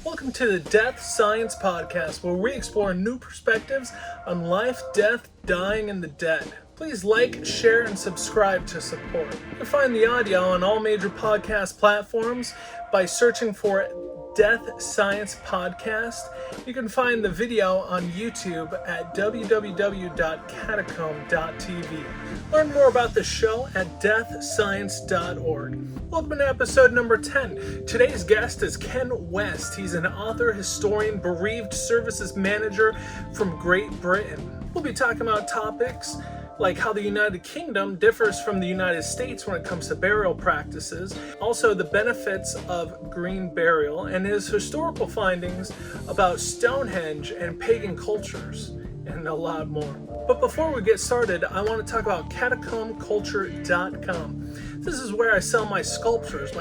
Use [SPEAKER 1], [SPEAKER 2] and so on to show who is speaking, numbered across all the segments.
[SPEAKER 1] Welcome to the Death Science Podcast, where we explore new perspectives on life, death, dying, and the dead. Please like, share, and subscribe to support. You can find the audio on all major podcast platforms by searching for Death Science Podcast. You can find the video on YouTube at www.catacomb.tv. Learn more about the show at deathscience.org. Welcome to episode number 10. Today's guest is Ken West. He's an author, historian, bereaved services manager from Great Britain. We'll be talking about topics like how the United Kingdom differs from the United States when it comes to burial practices, also the benefits of green burial, and his historical findings about Stonehenge and pagan cultures, and a lot more. But before we get started, I want to talk about catacombculture.com. This is where I sell my sculptures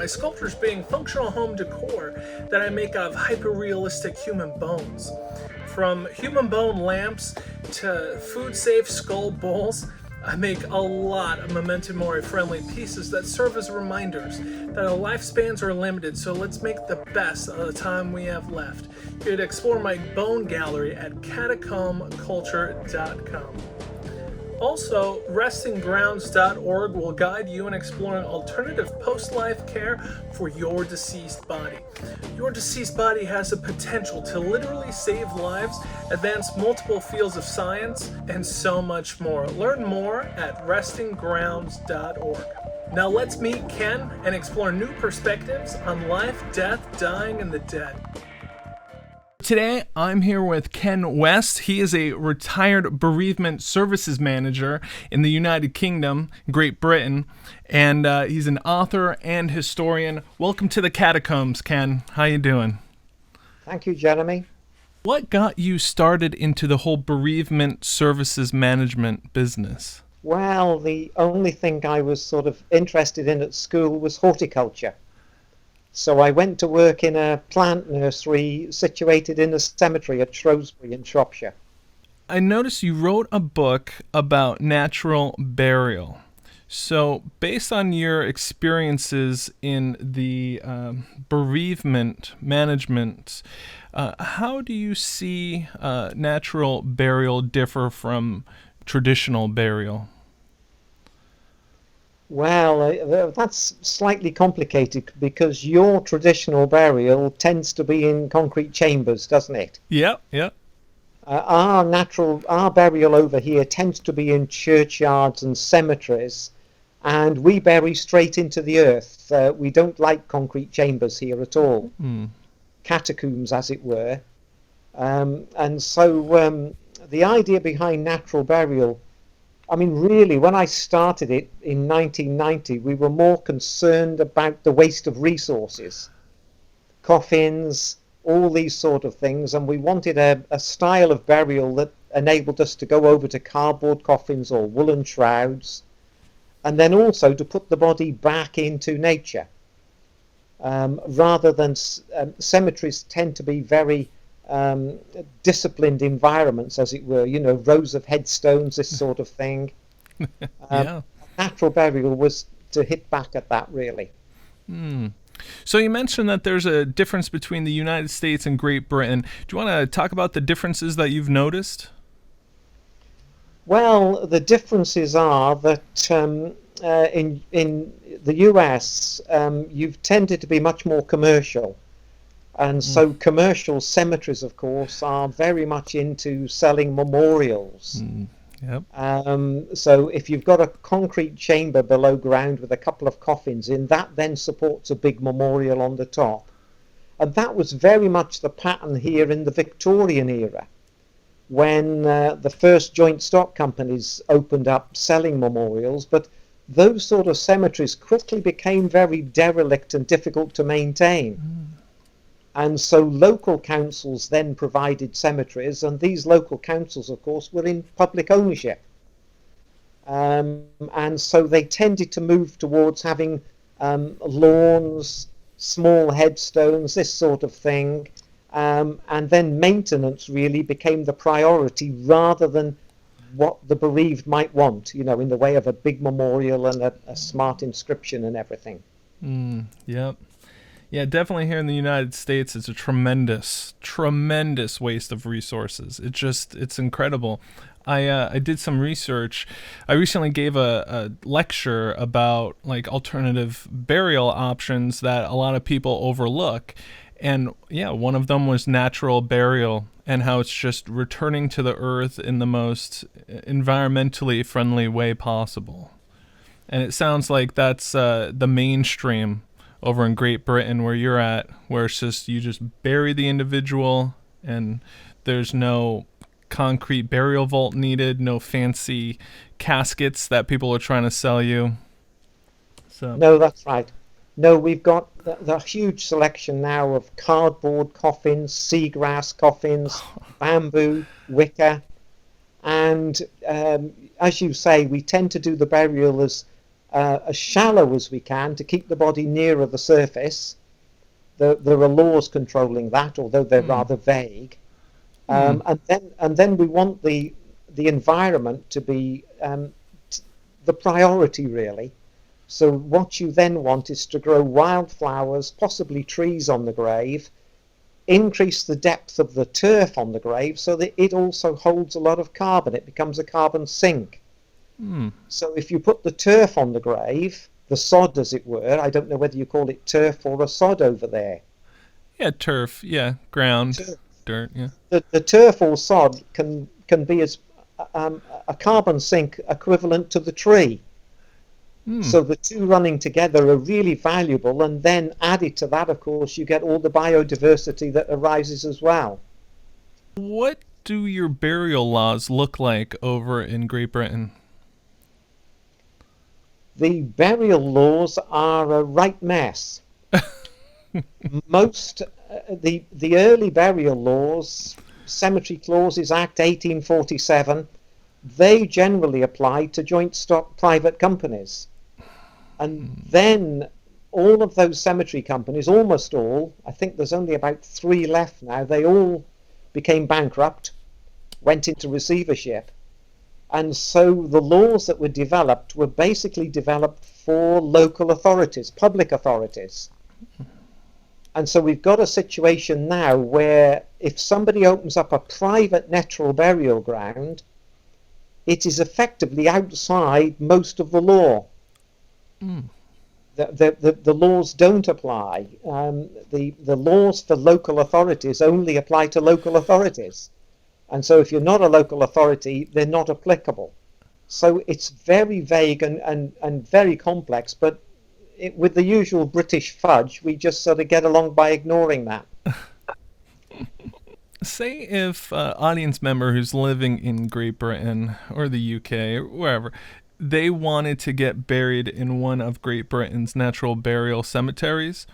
[SPEAKER 1] being functional home decor that I make out of hyper-realistic human bones. From human bone lamps to food-safe skull bowls, I make a lot of memento mori-friendly pieces that serve as reminders that our lifespans are limited, so let's make the best of the time we have left. You can explore my bone gallery at catacombculture.com. Also, restinggrounds.org will guide you in exploring alternative post-life care for your deceased body. Your deceased body has the potential to literally save lives, advance multiple fields of science, and so much more. Learn more at restinggrounds.org. Now let's meet Ken and explore new perspectives on life, death, dying, and the dead. Today, I'm here with Ken West. He is a retired bereavement services manager in the United Kingdom, Great Britain, and he's an author and historian. Welcome to the Catacombs, Ken. How you doing?
[SPEAKER 2] Thank you, Jeremy.
[SPEAKER 1] What got you started into the whole bereavement services management business?
[SPEAKER 2] Well, the only thing I was sort of interested in at school was horticulture. So I went to work in a plant nursery situated in a cemetery at Shrewsbury in Shropshire.
[SPEAKER 1] I noticed you wrote a book about natural burial. So based on your experiences in the bereavement management, how do you see natural burial differ from traditional burial?
[SPEAKER 2] Well, that's slightly complicated because your traditional burial tends to be in concrete chambers, doesn't it?
[SPEAKER 1] Yeah.
[SPEAKER 2] Our burial over here tends to be in churchyards and cemeteries, and we bury straight into the earth. We don't like concrete chambers here at all. Catacombs, as it were. And so the idea behind natural burial, I mean, really, when I started it in 1990, we were more concerned about the waste of resources, coffins, all these sort of things, and we wanted a style of burial that enabled us to go over to cardboard coffins or woolen shrouds, and then also to put the body back into nature. Rather than cemeteries tend to be very disciplined environments, as it were, rows of headstones, this sort of thing.
[SPEAKER 1] Yeah.
[SPEAKER 2] Natural burial was to hit back at that, really.
[SPEAKER 1] So you mentioned that there's a difference between the United States and Great Britain. Do you want to talk about the differences that you've noticed?
[SPEAKER 2] Well, the differences are that in the US, you've tended to be much more commercial. And so commercial cemeteries, of course, are very much into selling memorials.
[SPEAKER 1] Yep.
[SPEAKER 2] So if you've got a concrete chamber below ground with a couple of coffins in, that then supports a big memorial on the top. And that was very much the pattern here in the Victorian era, when the first joint stock companies opened up selling memorials. But those sort of cemeteries quickly became very derelict and difficult to maintain. And so local councils then provided cemeteries, and these local councils, of course, were in public ownership. And so they tended to move towards having lawns, small headstones, this sort of thing. And then maintenance really became the priority rather than what the bereaved might want, in the way of a big memorial and a smart inscription and everything.
[SPEAKER 1] Yep.
[SPEAKER 3] Yeah, definitely here in the United States, it's a tremendous, tremendous waste of resources. It's incredible. I did some research. I recently gave a lecture about like alternative burial options that a lot of people overlook. And yeah, one of them was natural burial and how it's just returning to the earth in the most environmentally friendly way possible. And it sounds like that's the mainstream over in Great Britain where you're at, where it's just you just bury the individual and there's no concrete burial vault needed, no fancy caskets that people are trying to sell you. So
[SPEAKER 2] No, that's right. No, we've got the huge selection now of cardboard coffins, seagrass coffins, bamboo, wicker, and as you say, we tend to do the burial as shallow as we can to keep the body nearer the surface. There are laws controlling that, although they're rather vague. And then we want the environment to be the priority, really. So what you then want is to grow wildflowers, possibly trees on the grave, increase the depth of the turf on the grave so that it also holds a lot of carbon. It becomes a carbon sink. So if you put the turf on the grave, the sod as it were, I don't know whether you call it turf or a sod over there.
[SPEAKER 3] yeah, turf, yeah, ground,
[SPEAKER 2] Turf.
[SPEAKER 3] dirt, yeah.
[SPEAKER 2] The turf or sod can be as a carbon sink equivalent to the tree. So the two running together are really valuable, and then added to that, of course, you get all the biodiversity that arises as well.
[SPEAKER 3] What do your burial laws look like over in Great Britain?
[SPEAKER 2] The burial laws are a right mess. Most the early burial laws, Cemetery Clauses Act 1847, they generally applied to joint stock private companies. And then all of those cemetery companies, almost all, I think there's only about 3 left now, they all became bankrupt, went into receivership. And so the laws that were developed were basically developed for local authorities, public authorities. And so we've got a situation now where if somebody opens up a private natural burial ground, it is effectively outside most of the law. The laws don't apply. The laws for local authorities only apply to local authorities. And so if you're not a local authority, they're not applicable. So it's very vague and very complex, but with the usual British fudge, we just sort of get along by ignoring that.
[SPEAKER 3] Say if an audience member who's living in Great Britain or the UK or wherever, they wanted to get buried in one of Great Britain's natural burial cemeteries.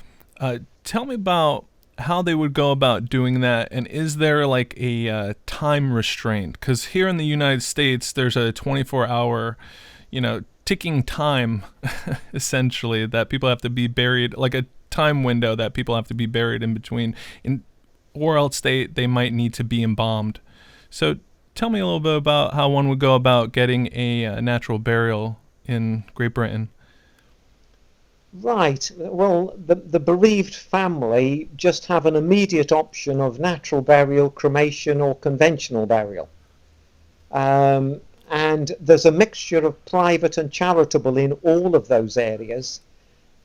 [SPEAKER 3] Tell me about how they would go about doing that, and is there like a time restraint? Because here in the United States, there's a 24-hour, ticking time, essentially, that people have to be buried, like a time window that people have to be buried in between, or else they might need to be embalmed. So tell me a little bit about how one would go about getting a natural burial in Great Britain.
[SPEAKER 2] Right. Well, the bereaved family just have an immediate option of natural burial, cremation, or conventional burial. And there's a mixture of private and charitable in all of those areas.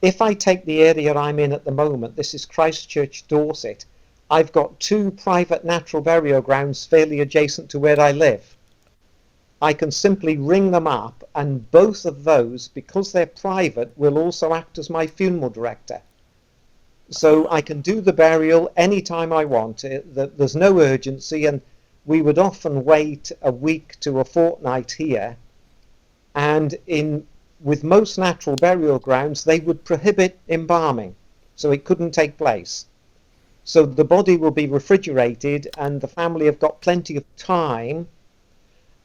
[SPEAKER 2] If I take the area I'm in at the moment, this is Christchurch, Dorset, I've got 2 private natural burial grounds fairly adjacent to where I live. I can simply ring them up, and both of those, because they're private, will also act as my funeral director. So I can do the burial anytime I want. There's no urgency, and we would often wait a week to a fortnight here. And with most natural burial grounds, they would prohibit embalming, so it couldn't take place. So the body will be refrigerated, and the family have got plenty of time.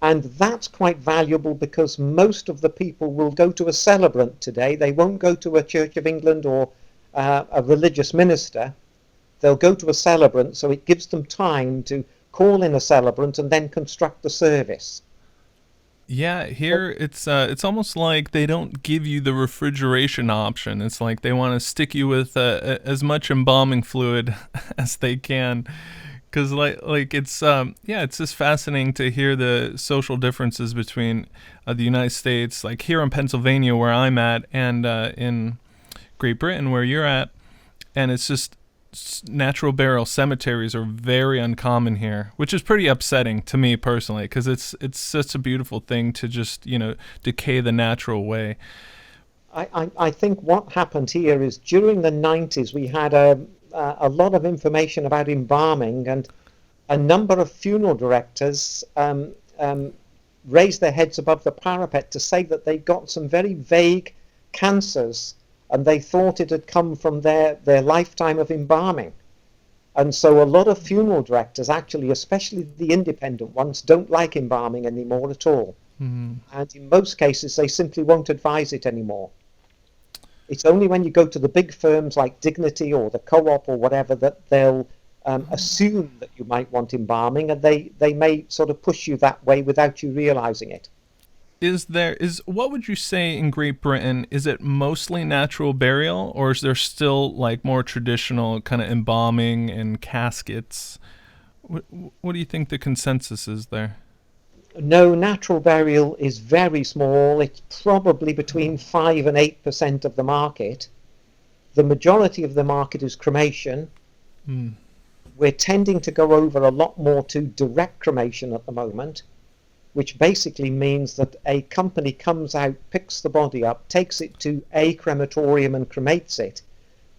[SPEAKER 2] And that's quite valuable because most of the people will go to a celebrant today. They won't go to a Church of England or a religious minister. They'll go to a celebrant, so it gives them time to call in a celebrant and then construct the service.
[SPEAKER 3] Yeah, here it's almost like they don't give you the refrigeration option. It's like they want to stick you with as much embalming fluid as they can, because it's yeah, it's just fascinating to hear the social differences between the United States, like here in Pennsylvania where I'm at, and in Great Britain where you're at, and it's just natural burial cemeteries are very uncommon here, which is pretty upsetting to me personally, because it's such a beautiful thing to just decay the natural way.
[SPEAKER 2] I think what happened here is during the 90s we had a lot of information about embalming, and a number of funeral directors raised their heads above the parapet to say that they got some very vague cancers, and they thought it had come from their lifetime of embalming. And so a lot of funeral directors, actually, especially the independent ones, don't like embalming anymore at all.
[SPEAKER 3] Mm-hmm.
[SPEAKER 2] And in most cases, they simply won't advise it anymore. It's only when you go to the big firms like Dignity or the Co-op or whatever that they'll assume that you might want embalming, and they may sort of push you that way without you realizing it.
[SPEAKER 3] What would you say in Great Britain? Is it mostly natural burial, or is there still like more traditional kind of embalming and caskets? What do you think the consensus is there?
[SPEAKER 2] No, natural burial is very small. It's probably between 5 and 8% of the market. The majority of the market is cremation.
[SPEAKER 3] Mm.
[SPEAKER 2] We're tending to go over a lot more to direct cremation at the moment, which basically means that a company comes out, picks the body up, takes it to a crematorium and cremates it,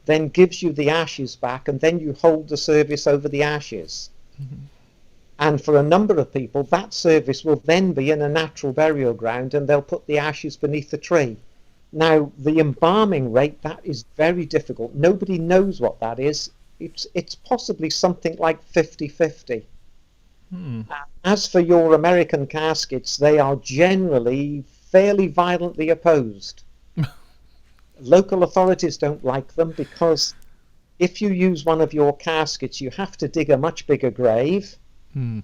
[SPEAKER 2] then gives you the ashes back, and then you hold the service over the ashes.
[SPEAKER 3] Mm-hmm.
[SPEAKER 2] And for a number of people, that service will then be in a natural burial ground, and they'll put the ashes beneath the tree. Now, the embalming rate, that is very difficult. Nobody knows what that is. It's possibly something like 50-50.
[SPEAKER 3] Hmm.
[SPEAKER 2] As for your American caskets, they are generally fairly violently opposed. Local authorities don't like them because if you use one of your caskets, you have to dig a much bigger grave.
[SPEAKER 3] Hmm.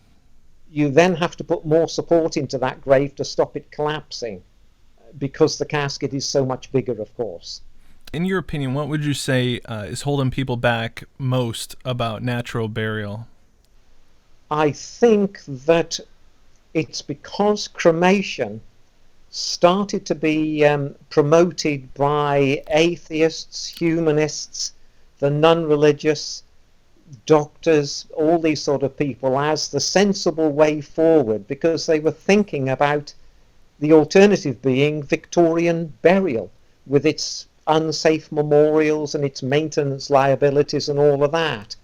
[SPEAKER 2] You then have to put more support into that grave to stop it collapsing, because the casket is so much bigger, of course.
[SPEAKER 3] In your opinion, what would you say is holding people back most about natural burial?
[SPEAKER 2] I think that it's because cremation started to be promoted by atheists, humanists, the non-religious, doctors, all these sort of people as the sensible way forward, because they were thinking about the alternative being Victorian burial with its unsafe memorials and its maintenance liabilities and all of that.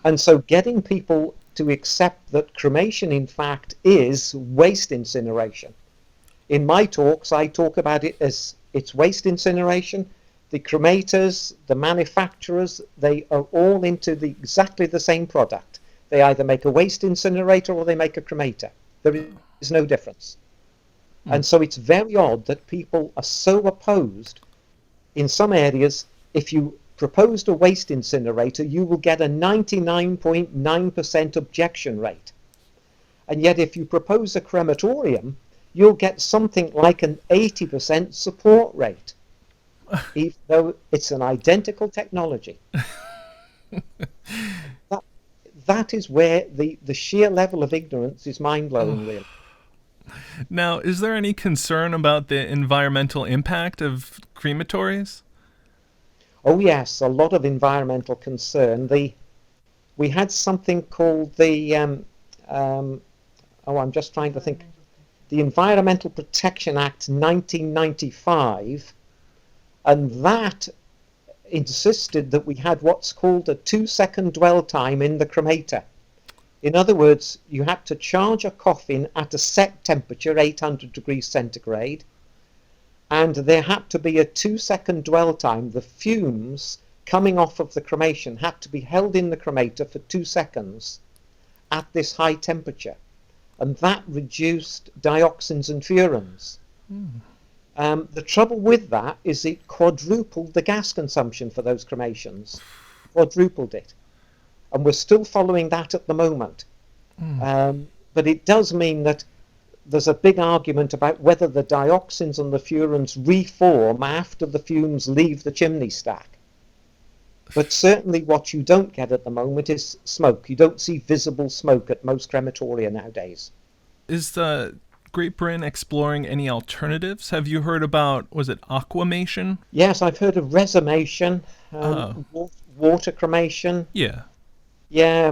[SPEAKER 2] And so getting people to accept that cremation in fact is waste incineration. In my talks I talk about it as it's waste incineration. The cremators, the manufacturers, they are all into exactly the same product. They either make a waste incinerator or they make a cremator. There is no difference. And so it's very odd that people are so opposed. In some areas, if you proposed a waste incinerator, you will get a 99.9% objection rate. And yet if you propose a crematorium, you'll get something like an 80% support rate, even though it's an identical technology. That is where the sheer level of ignorance is mind-blowing, really.
[SPEAKER 3] Now, is there any concern about the environmental impact of crematories?
[SPEAKER 2] Oh yes, a lot of environmental concern. We had something called the I'm just trying to think, the Environmental Protection Act 1995, and that insisted that we had what's called a 2-second dwell time in the cremator. In other words, you had to charge a coffin at a set temperature, 800 degrees centigrade, and there had to be a 2-second dwell time. The fumes coming off of the cremation had to be held in the cremator for 2 seconds at this high temperature, and that reduced dioxins and furans. The trouble with that is it quadrupled the gas consumption for those cremations, quadrupled it, and we're still following that at the moment. But it does mean that there's a big argument about whether the dioxins and the furans reform after the fumes leave the chimney stack. But certainly what you don't get at the moment is smoke. You don't see visible smoke at most crematoria nowadays.
[SPEAKER 3] Is the Great Britain exploring any alternatives? Have you heard about, was it aquamation?
[SPEAKER 2] Yes, I've heard of resumation, water cremation.
[SPEAKER 3] Yeah.
[SPEAKER 2] Yeah,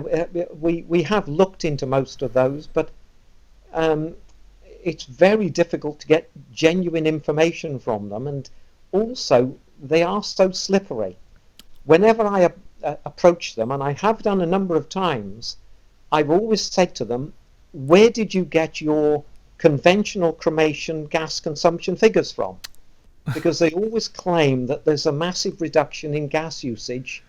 [SPEAKER 2] we have looked into most of those, but it's very difficult to get genuine information from them, and also they are so slippery. Whenever I approach them, and I have done a number of times, I've always said to them, where did you get your conventional cremation gas consumption figures from? Because they always claim that there's a massive reduction in gas usage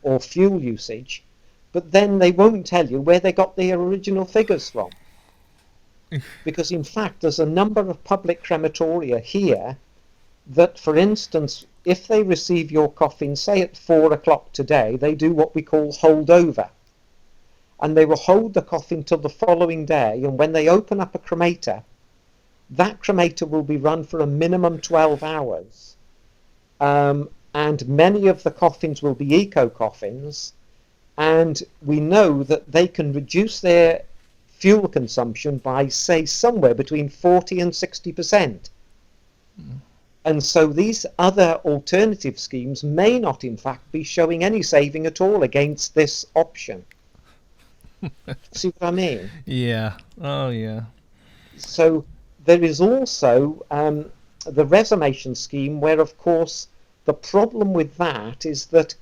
[SPEAKER 2] or fuel usage, but then they won't tell you where they got their original figures from. Because in fact there's a number of public crematoria here that, for instance, if they receive your coffin, say at 4 o'clock today, they do what we call holdover. And they will hold the coffin till the following day, and when they open up a cremator, that cremator will be run for a minimum 12 hours. And many of the coffins will be eco coffins, and we know that they can reduce their fuel consumption by, say, somewhere between 40 and 60%. And so these other alternative schemes may not, in fact, be showing any saving at all against this option. See what I mean?
[SPEAKER 3] Yeah. Oh, yeah.
[SPEAKER 2] So there is also the resumation scheme, where, of course, the problem with that is that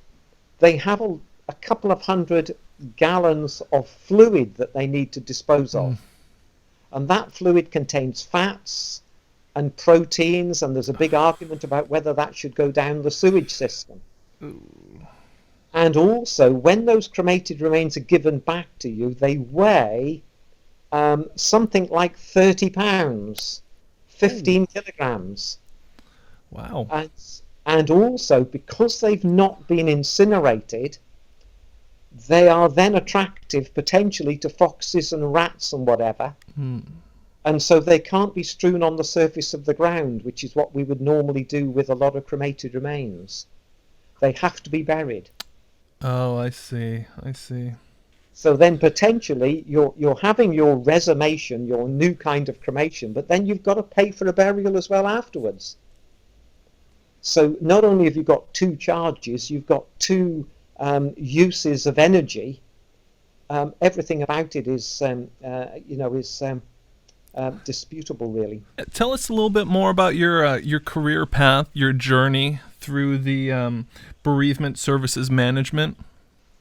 [SPEAKER 2] they have a couple of 100 gallons of fluid that they need to dispose of. And that fluid contains fats and proteins, and there's a big argument about whether that should go down the sewage system. And also, when those cremated remains are given back to you, they weigh something like 30 pounds, 15 kilograms.
[SPEAKER 3] Wow.
[SPEAKER 2] And also, because they've not been incinerated, they are then attractive potentially to foxes and rats and whatever. And so they can't be strewn on the surface of the ground, which is what we would normally do with a lot of cremated remains. They have to be buried.
[SPEAKER 3] Oh, I see. I see.
[SPEAKER 2] So then potentially you're having your resumation, your new kind of cremation, but then you've got to pay for a burial as well afterwards. So not only have you got two charges, you've got two uses of energy. Everything about it is, disputable, really.
[SPEAKER 3] Tell us a little bit more about your career path, your journey through the bereavement services management.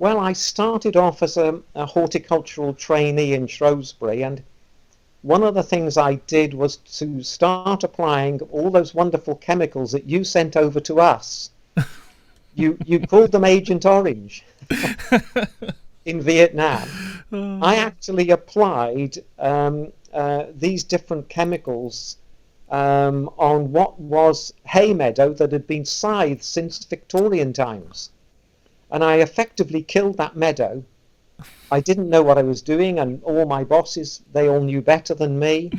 [SPEAKER 2] Well, I started off as a horticultural trainee in Shrewsbury, and one of the things I did was to start applying all those wonderful chemicals that you sent over to us. You called them Agent Orange in Vietnam. I actually applied these different chemicals on what was hay meadow that had been scythed since Victorian times. And I effectively killed that meadow. I didn't know what I was doing, and all my bosses, they all knew better than me.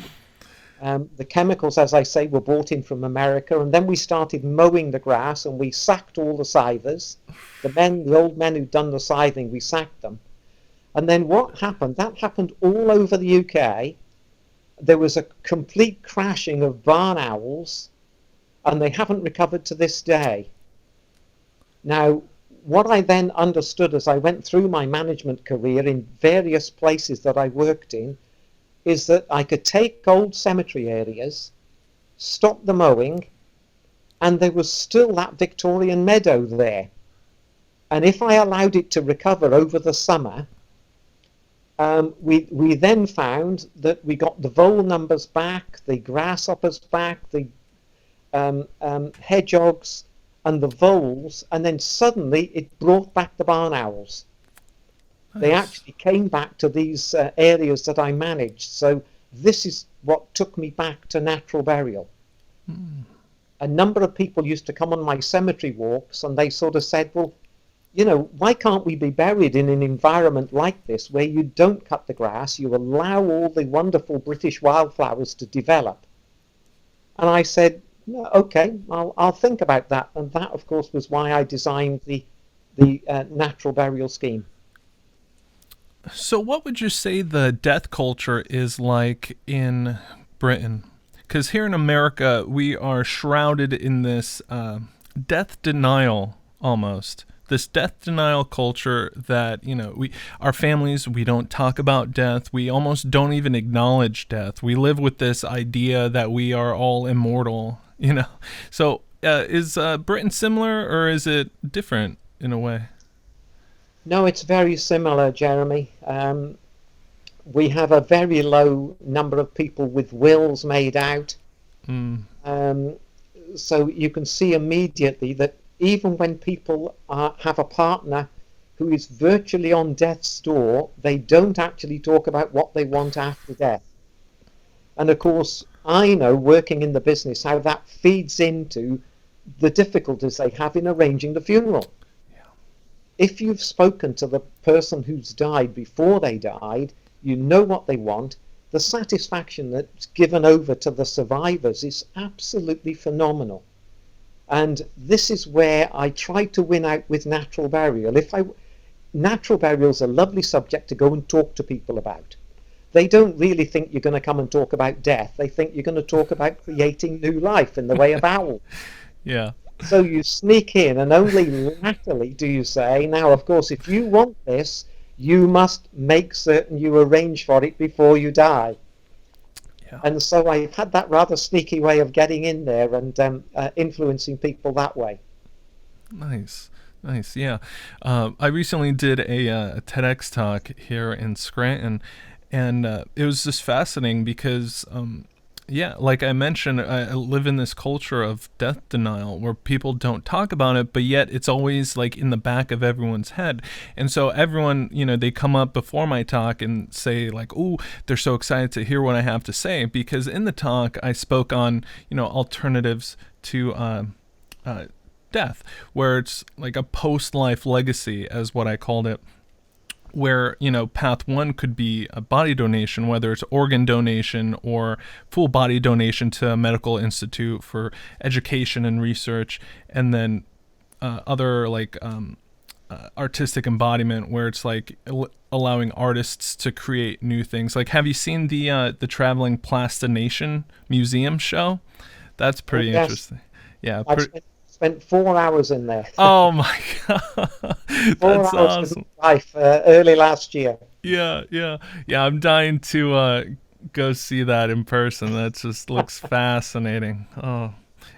[SPEAKER 2] The chemicals, as I say, were brought in from America, and then we started mowing the grass, and we sacked all the scythers. The old men who'd done the scything, we sacked them. And then what happened? That happened all over the UK. There was a complete crashing of barn owls, and they haven't recovered to this day. Now, what I then understood as I went through my management career in various places that I worked in is that I could take old cemetery areas, stop the mowing, and there was still that Victorian meadow there. And if I allowed it to recover over the summer, we then found that we got the vole numbers back, the grasshoppers back, the hedgehogs, and the voles, and then suddenly it brought back the barn owls. Nice. They actually came back to these areas that I managed. So this is what took me back to natural burial. A number of people used to come on my cemetery walks, and they sort of said, well, why can't we be buried in an environment like this where you don't cut the grass, you allow all the wonderful British wildflowers to develop? And I said, "No, okay, I'll think about that." And that, of course, was why I designed the natural burial scheme.
[SPEAKER 3] So, what would you say the death culture is like in Britain? Because here in America, we are shrouded in this death denial almost. This death denial culture that, our families, we don't talk about death. We almost don't even acknowledge death. We live with this idea that we are all immortal. So, is Britain similar, or is it different in a way?
[SPEAKER 2] No, it's very similar, Jeremy. We have a very low number of people with wills made out.
[SPEAKER 3] Mm.
[SPEAKER 2] So you can see immediately that even when people have a partner who is virtually on death's door, they don't actually talk about what they want after death. And of course, I know, working in the business, how that feeds into the difficulties they have in arranging the funeral. If you've spoken to the person who's died before they died, you know what they want. The satisfaction that's given over to the survivors is absolutely phenomenal. And this is where I try to win out with natural burial. Natural burial is a lovely subject to go and talk to people about. They don't really think you're going to come and talk about death. They think you're going to talk about creating new life in the way of owls.
[SPEAKER 3] Yeah.
[SPEAKER 2] So you sneak in, and only latterly do you say, now, of course, if you want this, you must make certain you arrange for it before you die.
[SPEAKER 3] Yeah.
[SPEAKER 2] And so I've had that rather sneaky way of getting in there and influencing people that way.
[SPEAKER 3] Nice. Yeah. I recently did a TEDx talk here in Scranton, and it was just fascinating because like I mentioned, I live in this culture of death denial where people don't talk about it, but yet it's always like in the back of everyone's head. And so everyone, they come up before my talk and say like, "Oh, they're so excited to hear what I have to say," because in the talk I spoke on, alternatives to death, where it's like a post-life legacy, as what I called it, where path one could be a body donation, whether it's organ donation or full body donation to a medical institute for education and research, and then other like artistic embodiment, where it's like allowing artists to create new things. Like, have you seen the traveling plastination museum show? That's pretty interesting. Yeah.
[SPEAKER 2] Spent 4 hours in there.
[SPEAKER 3] Oh my god, that's awesome!
[SPEAKER 2] Life early last year.
[SPEAKER 3] Yeah. I'm dying to go see that in person. That just looks fascinating. Oh,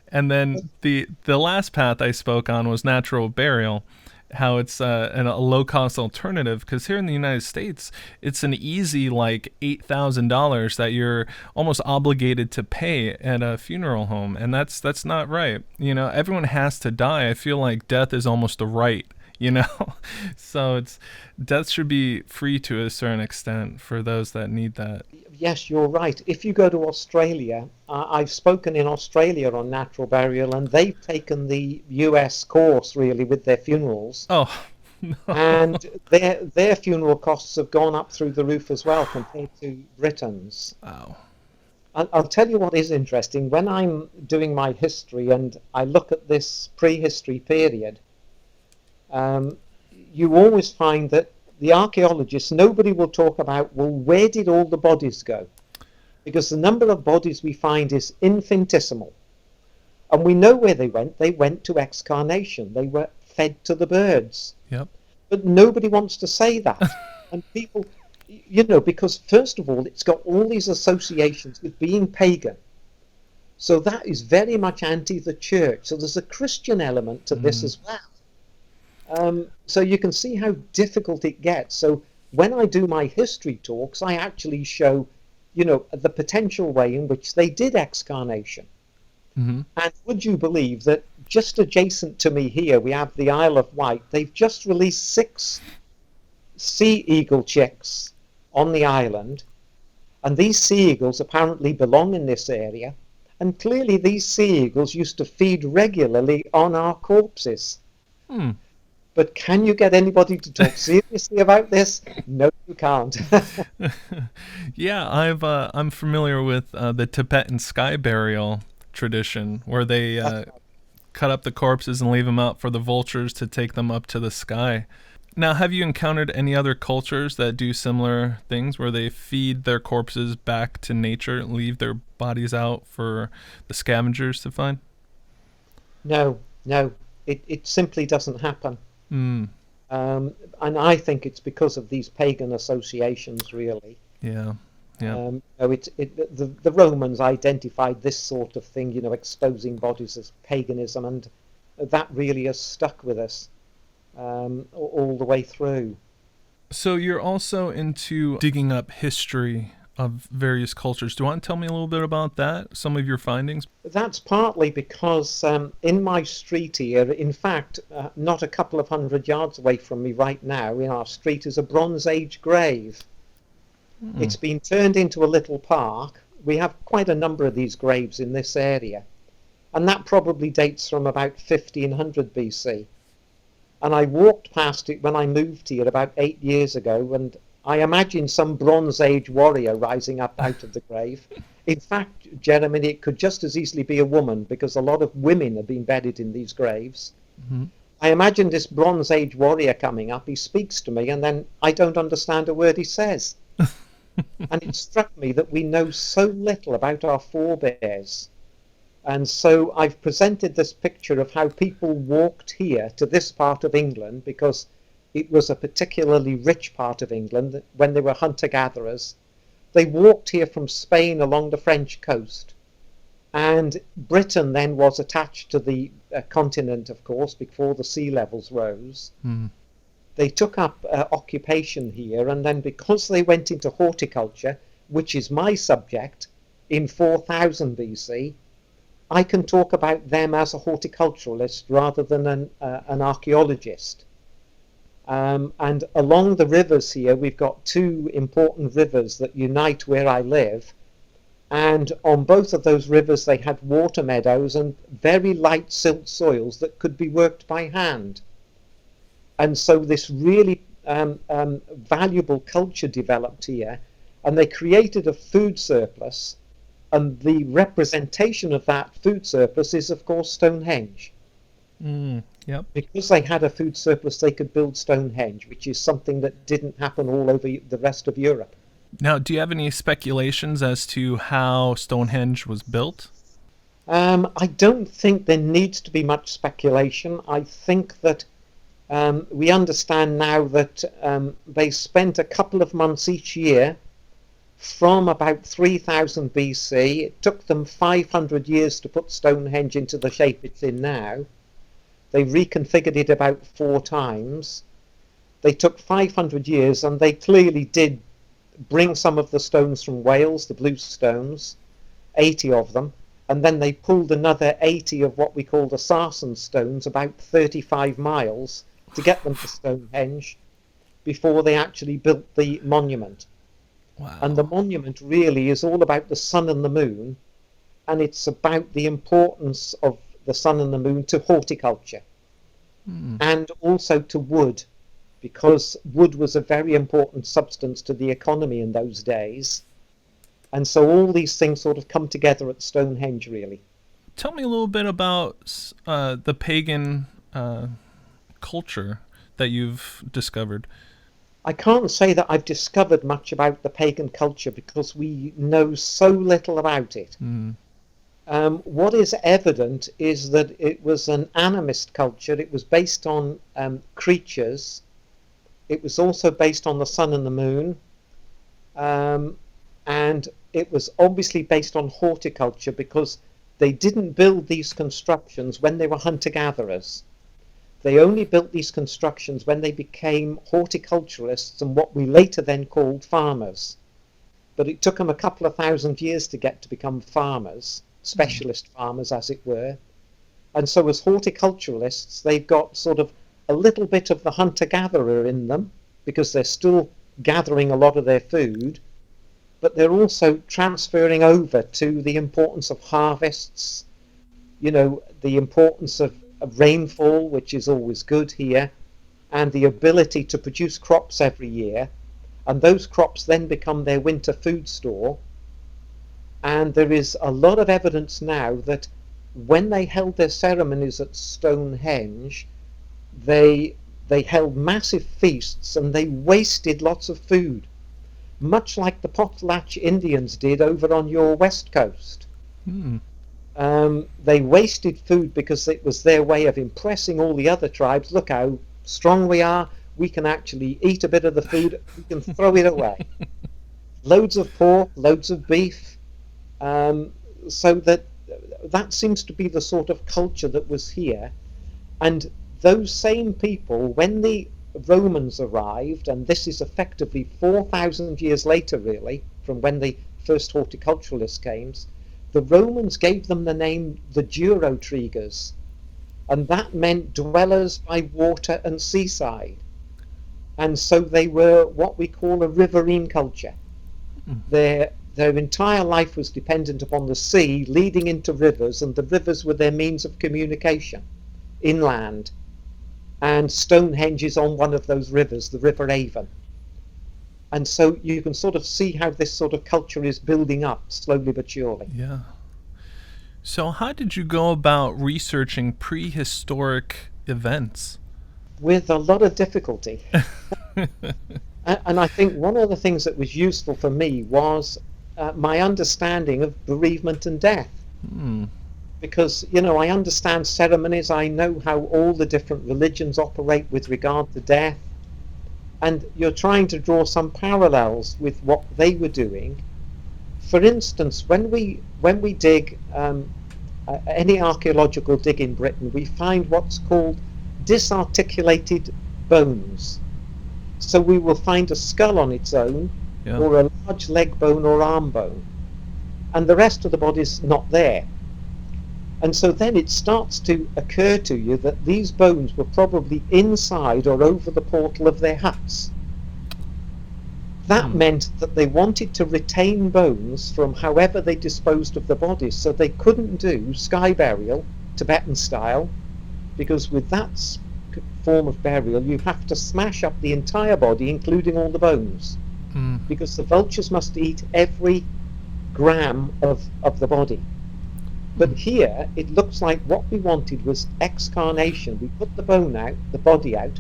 [SPEAKER 3] and then the last path I spoke on was natural burial. How it's a low-cost alternative, because here in the United States, it's an easy like $8,000 that you're almost obligated to pay at a funeral home, and that's not right. Everyone has to die. I feel like death is almost a right. So death should be free to a certain extent for those that need that.
[SPEAKER 2] Yes, you're right. If you go to Australia, I've spoken in Australia on natural burial, and they've taken the US course really with their funerals.
[SPEAKER 3] Oh, no.
[SPEAKER 2] And their funeral costs have gone up through the roof as well compared to Britain's.
[SPEAKER 3] Wow.
[SPEAKER 2] I'll tell you what is interesting. When I'm doing my history and I look at this prehistory period, you always find that the archaeologists, nobody will talk about, well, where did all the bodies go? Because the number of bodies we find is infinitesimal. And we know where they went. They went to excarnation. They were fed to the birds.
[SPEAKER 3] Yep.
[SPEAKER 2] But nobody wants to say that. And people, because first of all, it's got all these associations with being pagan. So that is very much anti the church. So there's a Christian element to this as well. So you can see how difficult it gets. So when I do my history talks, I actually show, the potential way in which they did excarnation.
[SPEAKER 3] Mm-hmm.
[SPEAKER 2] And would you believe that just adjacent to me here, we have the Isle of Wight. They've just released 6 sea eagle chicks on the island. And these sea eagles apparently belong in this area. And clearly these sea eagles used to feed regularly on our corpses. But can you get anybody to talk seriously about this? No, you can't.
[SPEAKER 3] Yeah, I'm familiar with the Tibetan sky burial tradition, where they cut up the corpses and leave them out for the vultures to take them up to the sky. Now, have you encountered any other cultures that do similar things, where they feed their corpses back to nature, leave their bodies out for the scavengers to find?
[SPEAKER 2] No, no, it simply doesn't happen.
[SPEAKER 3] Mm,
[SPEAKER 2] And I think it's because of these pagan associations, really.
[SPEAKER 3] yeah, yeah.
[SPEAKER 2] The Romans identified this sort of thing, exposing bodies as paganism, and that really has stuck with us all the way through.
[SPEAKER 3] So you're also into digging up history of various cultures. Do you want to tell me a little bit about that? Some of your findings?
[SPEAKER 2] That's partly because in my street here, in fact, not a couple of 100 yards away from me right now, in our street is a Bronze Age grave. It's been turned into a little park. We have quite a number of these graves in this area, and that probably dates from about 1500 BC. And I walked past it when I moved here about 8 years ago, and I imagine some Bronze Age warrior rising up out of the grave. In fact, Jeremy, it could just as easily be a woman, because a lot of women have been buried in these graves.
[SPEAKER 3] Mm-hmm.
[SPEAKER 2] I imagine this Bronze Age warrior coming up. He speaks to me, and then I don't understand a word he says. And it struck me that we know so little about our forebears. And so I've presented this picture of how people walked here to this part of England, because it was a particularly rich part of England when they were hunter-gatherers. They walked here from Spain along the French coast. And Britain then was attached to the continent, of course, before the sea levels rose.
[SPEAKER 3] Mm.
[SPEAKER 2] They took up occupation here, and then because they went into horticulture, which is my subject, in 4000 BC, I can talk about them as a horticulturalist rather than an archaeologist. And along the rivers here, we've got two important rivers that unite where I live. And on both of those rivers, they had water meadows and very light silt soils that could be worked by hand. And so this really valuable culture developed here, and they created a food surplus. And the representation of that food surplus is, of course, Stonehenge.
[SPEAKER 3] Yep.
[SPEAKER 2] Because they had a food surplus, they could build Stonehenge, which is something that didn't happen all over the rest of Europe.
[SPEAKER 3] Now, do you have any speculations as to how Stonehenge was built?
[SPEAKER 2] I don't think there needs to be much speculation. I think that we understand now that they spent a couple of months each year from about 3000 BC. It took them 500 years to put Stonehenge into the shape it's in now. They reconfigured it about 4 times. They took 500 years, and they clearly did bring some of the stones from Wales, the blue stones, 80 of them, and then they pulled another 80 of what we call the sarsen stones, about 35 miles, to get them to Stonehenge before they actually built the monument.
[SPEAKER 3] Wow.
[SPEAKER 2] And the monument really is all about the sun and the moon, and it's about the importance of the sun and the moon to horticulture and also to wood, because wood was a very important substance to the economy in those days. And so all these things sort of come together at Stonehenge, really.
[SPEAKER 3] Tell me a little bit about the pagan culture that you've discovered.
[SPEAKER 2] I can't say that I've discovered much about the pagan culture because we know so little about it. What is evident is that it was an animist culture. It was based on creatures. It was also based on the sun and the moon. And it was obviously based on horticulture because they didn't build these constructions when they were hunter-gatherers. They only built these constructions when they became horticulturalists and what we later then called farmers. But it took them a couple of 1,000 years to get to become farmers, specialist farmers as it were. And so as horticulturalists, they've got sort of a little bit of the hunter-gatherer in them because they're still gathering a lot of their food, but they're also transferring over to the importance of harvests, the importance of rainfall, which is always good here, and the ability to produce crops every year, and those crops then become their winter food store. And there is a lot of evidence now that when they held their ceremonies at Stonehenge, they held massive feasts and they wasted lots of food, much like the Potlatch Indians did over on your west coast. They wasted food because it was their way of impressing all the other tribes. Look how strong we are. We can actually eat a bit of the food. We can throw it away. Loads of pork, loads of beef. So that seems to be the sort of culture that was here. And those same people, when the Romans arrived, and this is effectively 4,000 years later, really, from when the first horticulturalists came, the Romans gave them the name the Durotrigas, and that meant dwellers by water and seaside. And so they were what we call a riverine culture. Their entire life was dependent upon the sea leading into rivers, and the rivers were their means of communication inland. And Stonehenge is on one of those rivers, the River Avon. And so you can sort of see how this sort of culture is building up slowly but surely.
[SPEAKER 3] Yeah. So how did you go about researching prehistoric events?
[SPEAKER 2] With a lot of difficulty. And I think one of the things that was useful for me was my understanding of bereavement and death. Because, I understand ceremonies, I know how all the different religions operate with regard to death, and you're trying to draw some parallels with what they were doing. For instance, when we dig any archaeological dig in Britain, we find what's called disarticulated bones. So we will find a skull on its own, or a large leg bone or arm bone, and the rest of the body's not there. And so then it starts to occur to you that these bones were probably inside or over the portal of their huts. That meant that they wanted to retain bones from however they disposed of the bodies, so they couldn't do sky burial, Tibetan style, because with that form of burial you have to smash up the entire body, including all the bones, because the vultures must eat every gram of the body. But here, it looks like what we wanted was excarnation. We put the body out,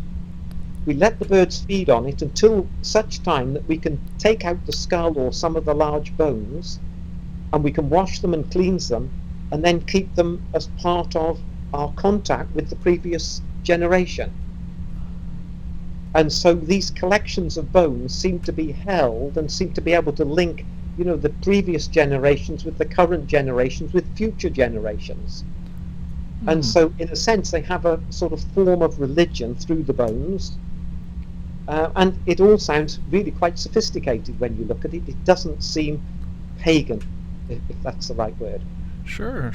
[SPEAKER 2] we let the birds feed on it until such time that we can take out the skull or some of the large bones, and we can wash them and cleanse them, and then keep them as part of our contact with the previous generation. And so these collections of bones seem to be held and seem to be able to link the previous generations with the current generations with future generations. And so in a sense they have a sort of form of religion through the bones, and it all sounds really quite sophisticated when you look at it. It doesn't seem pagan, if that's the right word.
[SPEAKER 3] Sure.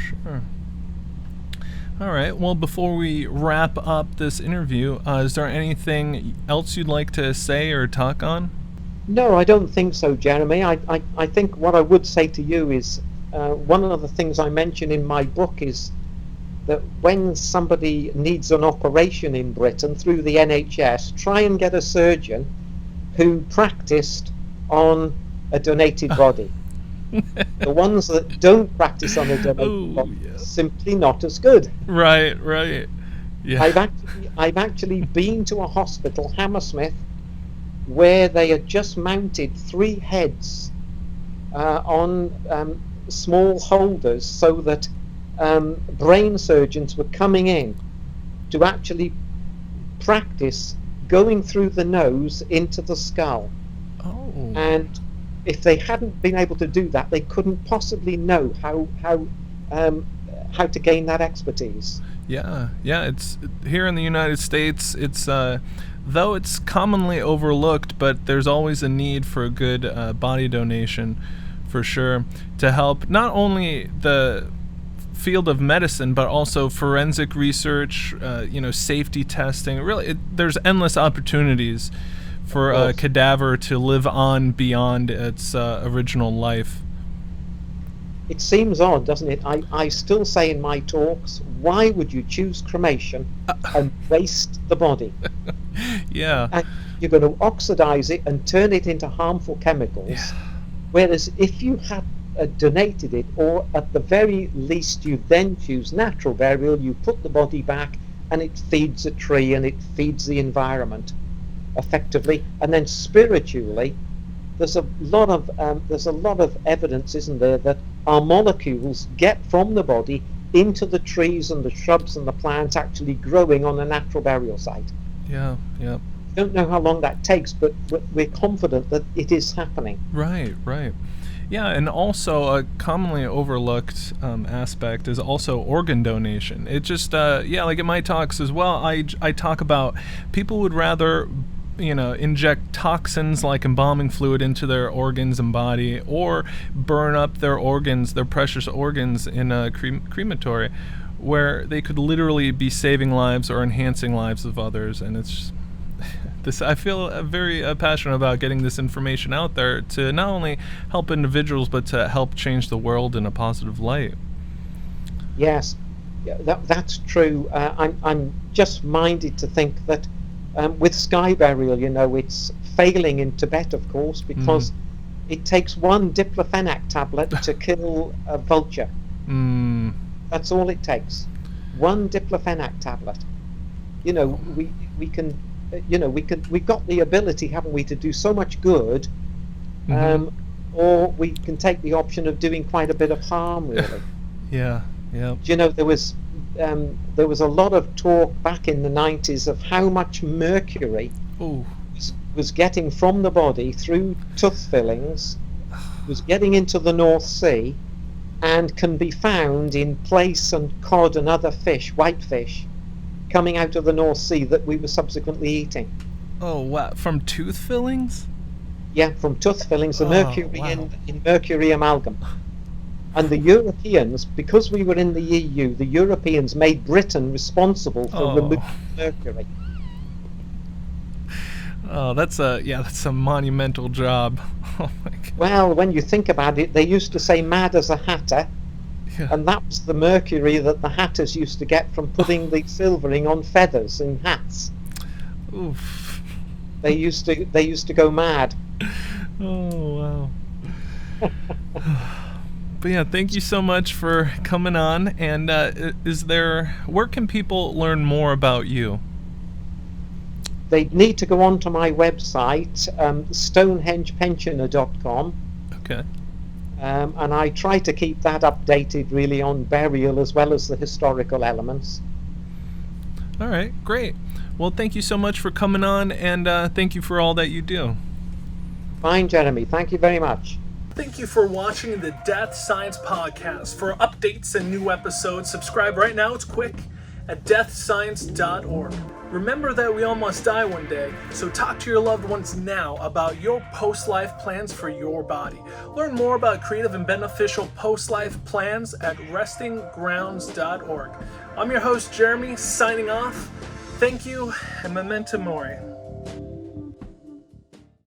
[SPEAKER 3] All right, well, before we wrap up this interview, is there anything else you'd like to say or talk on?
[SPEAKER 2] No, I don't think so, Jeremy. I think what I would say to you is one of the things I mention in my book is that when somebody needs an operation in Britain through the NHS, try and get a surgeon who practiced on a donated body. The ones that don't practice on a donated body are simply not as good.
[SPEAKER 3] Right. Yeah.
[SPEAKER 2] I've actually been to a hospital, Hammersmith, where they had just mounted 3 heads on small holders, so that brain surgeons were coming in to actually practice going through the nose into the skull. And if they hadn't been able to do that, they couldn't possibly know how to gain that expertise.
[SPEAKER 3] Yeah. It's here in the United States. It's though it's commonly overlooked, but there's always a need for a good body donation, for sure, to help not only the field of medicine, but also forensic research, safety testing. Really, there's endless opportunities for a cadaver to live on beyond its original life.
[SPEAKER 2] It seems odd, doesn't it? I still say in my talks, why would you choose cremation and waste the body?
[SPEAKER 3] Yeah.
[SPEAKER 2] And you're going to oxidize it and turn it into harmful chemicals. Whereas if you had donated it, or at the very least you then choose natural burial, you put the body back and it feeds a tree and it feeds the environment effectively. And then spiritually, there's a lot of evidence, isn't there, that our molecules get from the body into the trees and the shrubs and the plants actually growing on a natural burial site.
[SPEAKER 3] Yeah.
[SPEAKER 2] Don't know how long that takes, but we're confident that it is happening.
[SPEAKER 3] Right. Yeah, and also a commonly overlooked aspect is also organ donation. It just, like in my talks as well, I talk about people would rather, inject toxins like embalming fluid into their organs and body, or burn up their organs, their precious organs, in a crematory, where they could literally be saving lives or enhancing lives of others. And it's this, I feel very passionate about getting this information out there to not only help individuals, but to help change the world in a positive light.
[SPEAKER 2] Yes, that's true. I'm just minded to think that with sky burial, it's failing in Tibet, of course, because it takes one diclofenac tablet to kill a vulture. That's all it takes. One diclofenac tablet. We can. We've got the ability, haven't we, to do so much good, or we can take the option of doing quite a bit of harm, really.
[SPEAKER 3] Yeah.
[SPEAKER 2] There was a lot of talk back in the 90s of how much mercury was getting from the body through tooth fillings, was getting into the North Sea, and can be found in plaice and cod and other fish, whitefish, coming out of the North Sea that we were subsequently eating.
[SPEAKER 3] Oh, wow. From tooth fillings?
[SPEAKER 2] Yeah, from tooth fillings, the mercury in mercury amalgam. And the Europeans, because we were in the EU, the Europeans made Britain responsible for removing mercury.
[SPEAKER 3] Oh, that's a monumental job. Oh my God.
[SPEAKER 2] Well, when you think about it, they used to say mad as a hatter. Yeah. And that was the mercury that the hatters used to get from putting the silvering on feathers in hats.
[SPEAKER 3] Oof.
[SPEAKER 2] They used to go mad.
[SPEAKER 3] Oh, wow. But yeah, thank you so much for coming on. And where can people learn more about you?
[SPEAKER 2] They need to go onto my website, stonehengepensioner.com.
[SPEAKER 3] Okay.
[SPEAKER 2] And I try to keep that updated really on burial as well as the historical elements.
[SPEAKER 3] All right, great. Well, thank you so much for coming on, and thank you for all that you do.
[SPEAKER 2] Fine, Jeremy. Thank you very much.
[SPEAKER 1] Thank you for watching the Death Science Podcast. For updates and new episodes, subscribe right now. It's quick at DeathScience.org. Remember that we all must die one day, so talk to your loved ones now about your post-life plans for your body. Learn more about creative and beneficial post-life plans at restinggrounds.org. I'm your host, Jeremy, signing off. Thank you, and memento mori.